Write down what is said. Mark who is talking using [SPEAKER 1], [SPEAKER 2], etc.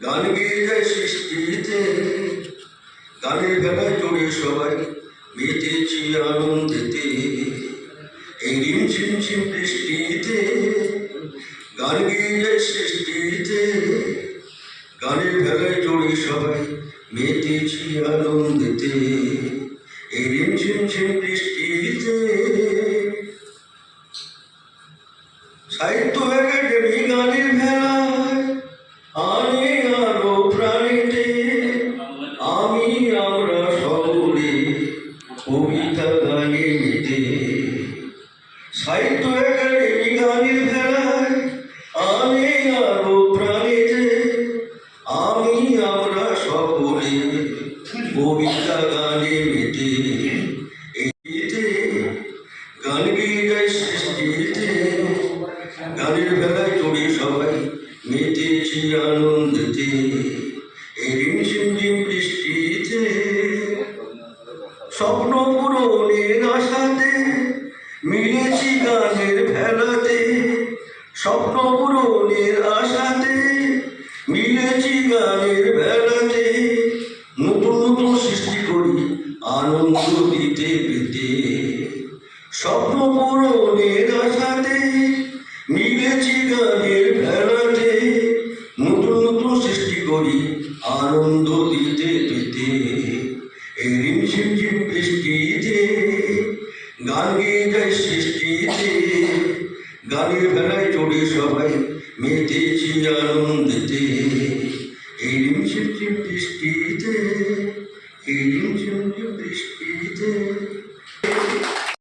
[SPEAKER 1] গান গেয়ে যায় সৃষ্টিতে, গানের বেলায় জড়ে সবাই মেতেছি আনন্দেতে। এই রিমঝিম ঝিম বৃষ্টিতে গান গেয়ে যায় সৃষ্টিতে, গানের বেলায় জড়ে সবাই মেতেছি আনন্দেতে। এই রিমঝিম ঝিম বৃষ্টিতে সাহিত্য একাডেমি গানের ভেলায় আনে আরো প্রাণীতে। আমি আমরা সকলে কবিতা গানে মেতে। সাহিত্য একাডেমি গানের ভেলায় আনে আরো প্রাণীতে। আমি আমরা সকলে কবিতা গানে মেতে। গান গেয়ে যায় সৃষ্টিতে, গানের বেলায় জড়ে সবাই মেতেছি আনন্দেতে। এই রিমঝিম ঝিম বৃষ্টিতে স্বপ্ন পূরণের আশাতে মিলেছি গানের ভেলাতে। স্বপ্ন পূরণের আশাতে মিলেছি গানের ভেলাতে। নতুন নতুন সৃষ্টি করি আনন্দ দিতে পেতে। স্বপ্ন পূরণের আশাতে মিলেছি গানের ভেলাতে। নতুন নতুন সৃষ্টি করি আনন্দ দিতে পেতে। এই রিমঝিম ঝিম বৃষ্টিতে গান গেয়ে যায় সৃষ্টিতে, গানের বেলায় চড়ে সবাই মেতেছি আনন্দেতে। এই রিমঝিম ঝিম বৃষ্টিতে, এই রিমঝিম ঝিম বৃষ্টিতে।